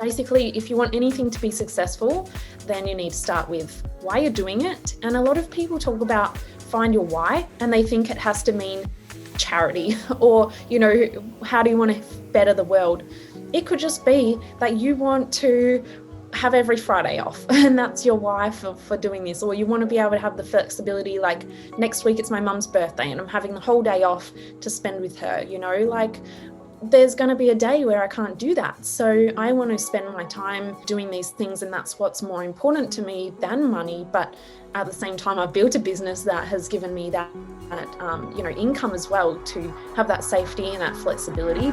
Basically, if you want anything to be successful, then you need to start with why you're doing it. And a lot of people talk about find your why, and they think it has to mean charity or, how do you want to better the world? It could just be that you want to have every Friday off and that's your why for doing this, or you want to be able to have the flexibility, like next week it's my mum's birthday and I'm having the whole day off to spend with her, there's going to be a day where I can't do that. So I want to spend my time doing these things, and that's what's more important to me than money. But at the same time, I've built a business that has given me that income as well, to have that safety and that flexibility.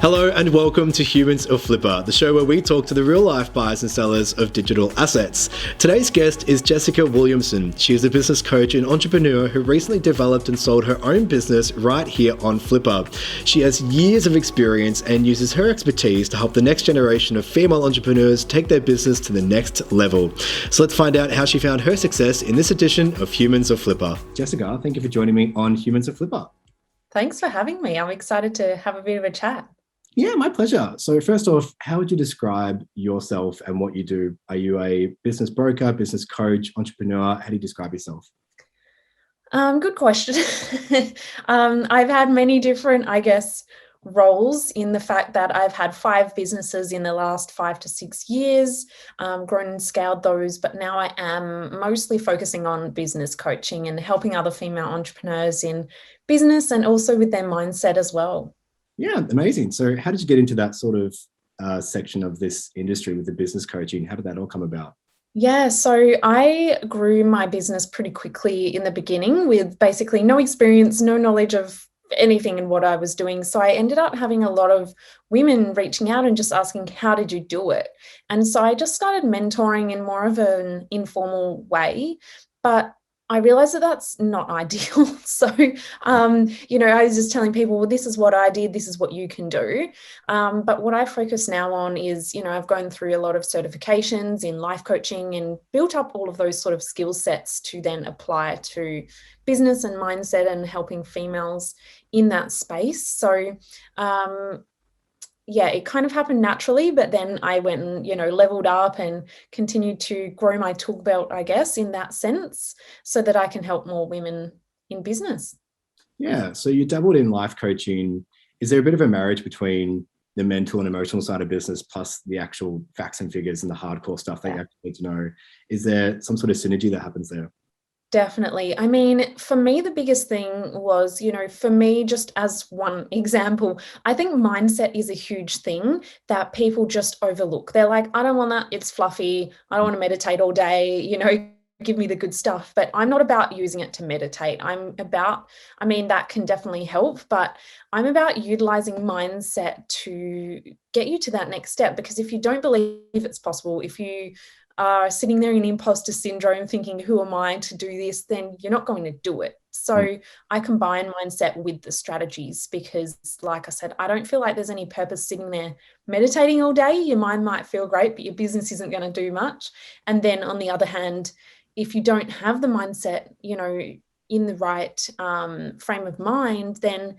Hello and welcome to Humans of Flippa, the show where we talk to the real-life buyers and sellers of digital assets. Today's guest is Jessica Williamson. She is a business coach and entrepreneur who recently developed and sold her own business right here on Flippa. She has years of experience and uses her expertise to help the next generation of female entrepreneurs take their business to the next level. So let's find out how she found her success in this edition of Humans of Flippa. Jessica, thank you for joining me on Humans of Flippa. Thanks for having me. I'm excited to have a bit of a chat. Yeah, my pleasure. So first off, how would you describe yourself and what you do? Are you a business broker, business coach, entrepreneur? How do you describe yourself? Good question. I've had many different, roles, in the fact that I've had 5 businesses in the last 5 to 6 years, grown and scaled those, but now I am mostly focusing on business coaching and helping other female entrepreneurs in business and also with their mindset as well. Yeah, amazing. So how did you get into that sort of section of this industry with the business coaching? How did that all come about? Yeah, so I grew my business pretty quickly in the beginning with basically no experience, no knowledge of anything in what I was doing. So I ended up having a lot of women reaching out and just asking, how did you do it? And so I just started mentoring in more of an informal way, but I realized that that's not ideal. So, I was just telling people, well, this is what I did, this is what you can do. But what I focus now on is, I've gone through a lot of certifications in life coaching and built up all of those sort of skill sets to then apply to business and mindset and helping females in that space. So, it kind of happened naturally, but then I went and, leveled up and continued to grow my tool belt, in that sense, so that I can help more women in business. Yeah. So you dabbled in life coaching. Is there a bit of a marriage between the mental and emotional side of business plus the actual facts and figures and the hardcore stuff that you actually need to know? Is there some sort of synergy that happens there? Definitely. I mean, for me, the biggest thing was, for me, just as one example, I think mindset is a huge thing that people just overlook. They're like, I don't want that. It's fluffy. I don't want to meditate all day, give me the good stuff. But I'm not about using it to meditate. That can definitely help, but I'm about utilizing mindset to get you to that next step. Because if you don't believe it's possible, if you are sitting there in imposter syndrome thinking, who am I to do this, then you're not going to do it. So I combine mindset with the strategies because, like I said, I don't feel like there's any purpose sitting there meditating all day. Your mind might feel great, but your business isn't going to do much. And then on the other hand, if you don't have the mindset, in the right frame of mind, then,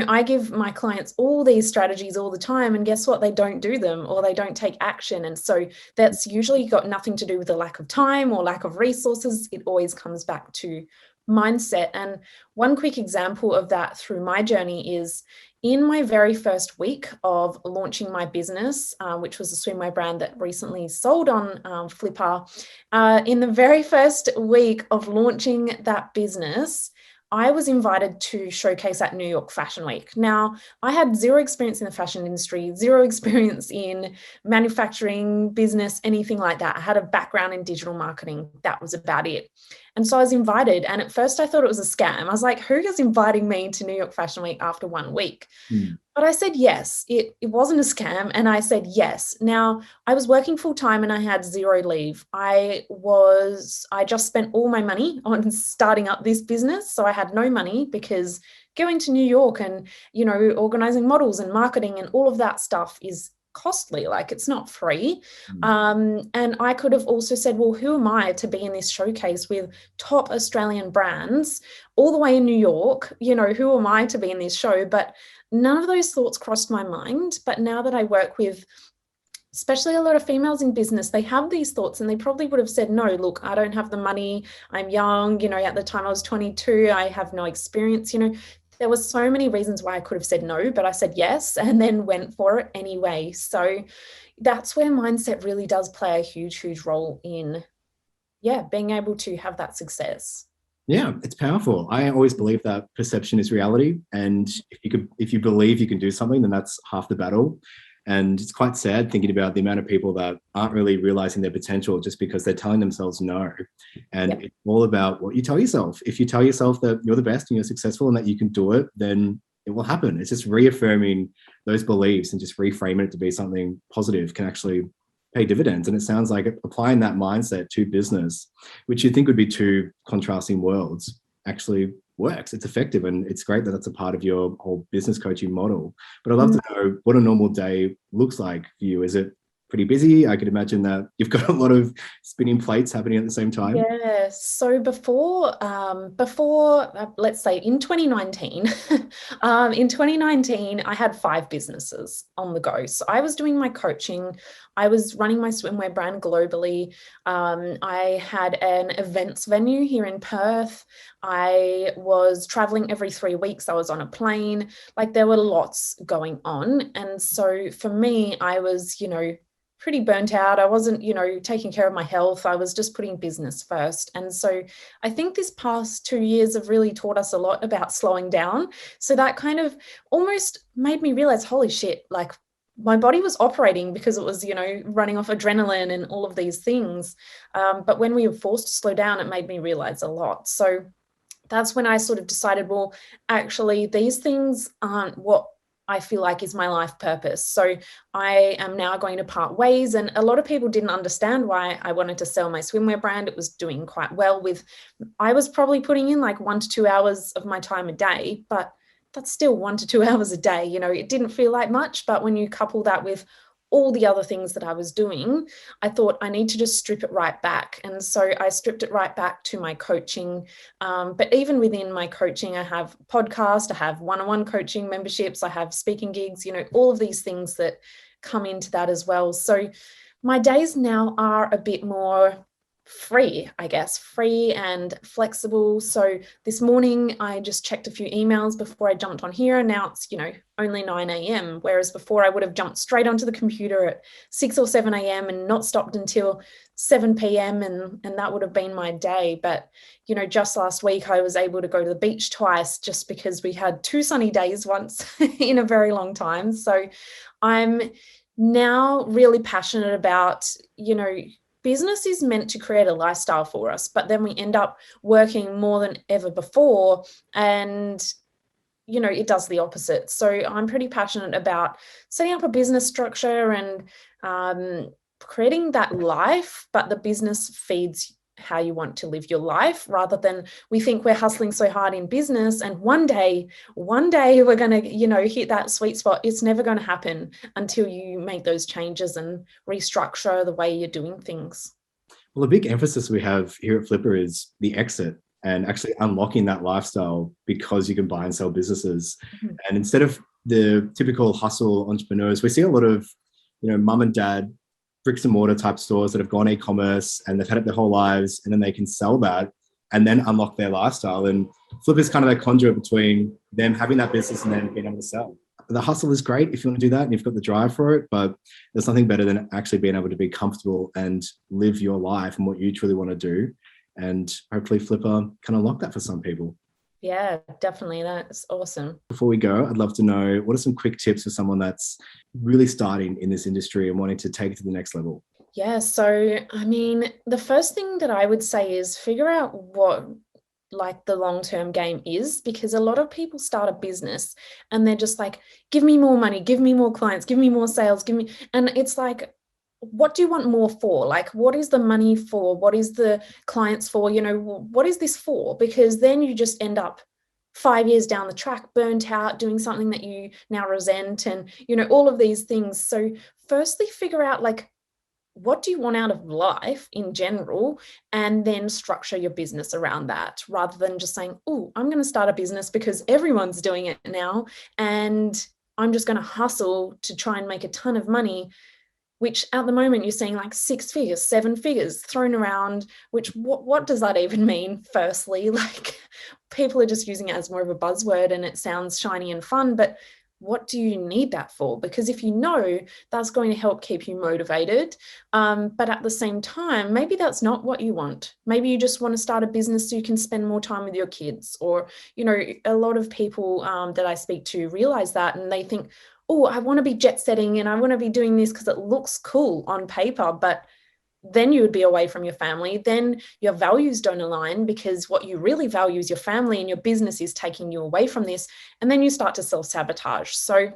I give my clients all these strategies all the time, and guess what? They don't do them or they don't take action. And so that's usually got nothing to do with a lack of time or lack of resources. It always comes back to mindset. And one quick example of that through my journey is in my very first week of launching my business, which was a swimwear brand that recently sold on Flippa. In the very first week of launching that business, I was invited to showcase at New York Fashion Week. Now, I had zero experience in the fashion industry, zero experience in manufacturing, business, anything like that. I had a background in digital marketing. That was about it. And so I was invited. And at first I thought it was a scam. I was like, who is inviting me to New York Fashion Week after 1 week? But I said yes, it wasn't a scam. And I said yes. Now, I was working full time and I had zero leave. I just spent all my money on starting up this business. So I had no money because going to New York and, organizing models and marketing and all of that stuff is costly, like it's not free. And I could have also said, well, who am I to be in this showcase with top Australian brands all the way in New York? Who am I to be in this show? But none of those thoughts crossed my mind. But now that I work with especially a lot of females in business, they have these thoughts and they probably would have said, no, look, I don't have the money. I'm young. At the time I was 22, I have no experience. There were so many reasons why I could have said no, but I said yes and then went for it anyway. So that's where mindset really does play a huge, huge role in, being able to have that success. Yeah, it's powerful. I always believe that perception is reality. And if you believe you can do something, then that's half the battle. And it's quite sad thinking about the amount of people that aren't really realizing their potential just because they're telling themselves no. And It's all about what you tell yourself. If you tell yourself that you're the best and you're successful and that you can do it, then it will happen. It's just reaffirming those beliefs and just reframing it to be something positive can actually pay dividends. And it sounds like applying that mindset to business, which you'd think would be two contrasting worlds, actually works. It's effective, and it's great that that's a part of your whole business coaching model. But I'd love to know what a normal day looks like for you. Is it pretty busy? I could imagine that you've got a lot of spinning plates happening at the same time. Yeah. So before, let's say in 2019, I had 5 businesses on the go. So I was doing my coaching. I was running my swimwear brand globally. I had an events venue here in Perth. I was traveling every 3 weeks. I was on a plane. Like there were lots going on. And so for me, I was, pretty burnt out. I wasn't, taking care of my health. I was just putting business first. And so I think this past 2 years have really taught us a lot about slowing down. So that kind of almost made me realize, holy shit, like my body was operating because it was, running off adrenaline and all of these things. But when we were forced to slow down, it made me realize a lot. So that's when I sort of decided, well, actually, these things aren't what I feel like is my life purpose. So I am now going to part ways. And a lot of people didn't understand why I wanted to sell my swimwear brand. It was doing quite well I was probably putting in like 1 to 2 hours of my time a day, but that's still 1 to 2 hours a day. It didn't feel like much, but when you couple that with all the other things that I was doing, I thought I need to just strip it right back. And so I stripped it right back to my coaching. But even within my coaching, I have a podcast, I have one-on-one coaching memberships, I have speaking gigs, all of these things that come into that as well. So my days now are a bit more free, I guess, free and flexible. So this morning I just checked a few emails before I jumped on here, and now it's, only 9 a.m. Whereas before I would have jumped straight onto the computer at 6 or 7 a.m. and not stopped until 7 p.m. And that would have been my day. But, just last week I was able to go to the beach twice just because we had 2 sunny days once in a very long time. So I'm now really passionate about, business is meant to create a lifestyle for us, but then we end up working more than ever before, and it does the opposite. So I'm pretty passionate about setting up a business structure and creating that life, but the business feeds how you want to live your life, rather than we think we're hustling so hard in business and one day we're going to hit that sweet spot. It's never going to happen until you make those changes and restructure the way you're doing things. Well, the big emphasis we have here at Flippa is the exit and actually unlocking that lifestyle, because you can buy and sell businesses. And instead of the typical hustle entrepreneurs, we see a lot of mum and dad bricks and mortar type stores that have gone e-commerce and they've had it their whole lives, and then they can sell that and then unlock their lifestyle. And Flip is kind of that conduit between them having that business and then being able to sell. The hustle is great if you want to do that and you've got the drive for it, but there's nothing better than actually being able to be comfortable and live your life and what you truly want to do. And hopefully Flippa can unlock that for some people. Yeah, definitely. That's awesome. Before we go, I'd love to know, what are some quick tips for someone that's really starting in this industry and wanting to take it to the next level? Yeah. So, the first thing that I would say is figure out what like the long-term game is, because a lot of people start a business and they're just like, give me more money, give me more clients, give me more sales, and it's like, what do you want more for? Like, what is the money for? What is the clients for? What is this for? Because then you just end up 5 years down the track, burnt out, doing something that you now resent, and, all of these things. So firstly figure out like, what do you want out of life in general, and then structure your business around that, rather than just saying, oh, I'm going to start a business because everyone's doing it now and I'm just going to hustle to try and make a ton of money, which at the moment you're seeing like 6 figures, 7 figures thrown around, which what does that even mean? Firstly, like, people are just using it as more of a buzzword and it sounds shiny and fun, but what do you need that for? Because if you know, that's going to help keep you motivated. But at the same time, maybe that's not what you want. Maybe you just want to start a business so you can spend more time with your kids. Or, you know, a lot of people that I speak to realize that, and they think, oh, I want to be jet setting and I want to be doing this because it looks cool on paper, but then you would be away from your family. Then your values don't align, because what you really value is your family, and your business is taking you away from this. And then you start to self-sabotage. So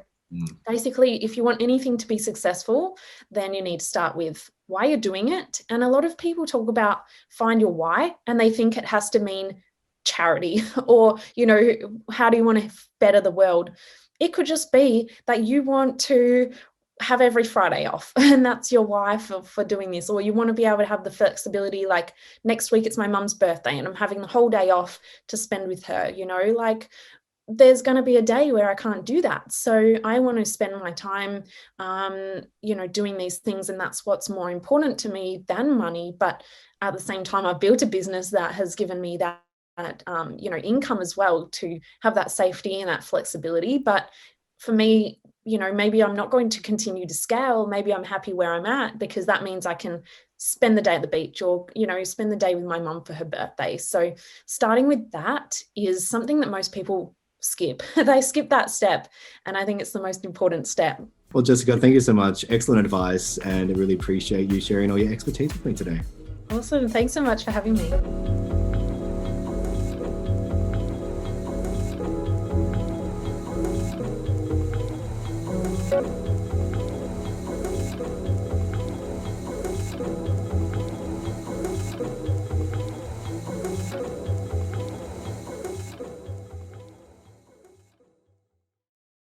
basically, if you want anything to be successful, then you need to start with why you're doing it. And a lot of people talk about find your why, and they think it has to mean charity or, you know, how do you want to better the world? It could just be that you want to have every Friday off and that's your why for doing this. Or you want to be able to have the flexibility, like next week it's my mum's birthday and I'm having the whole day off to spend with her, you know, like there's going to be a day where I can't do that. So I want to spend my time, you know, doing these things. And that's what's more important to me than money. But at the same time, I've built a business that has given me that, you know, income as well, to have that safety and that flexibility. But for me, you know, maybe I'm not going to continue to scale. Maybe I'm happy where I'm at, because that means I can spend the day at the beach, or, you know, spend the day with my mum for her birthday. So starting with that is something that most people skip. They skip that step. And I think it's the most important step. Well, Jessica, thank you so much. Excellent advice. And I really appreciate you sharing all your expertise with me today. Awesome. Thanks so much for having me.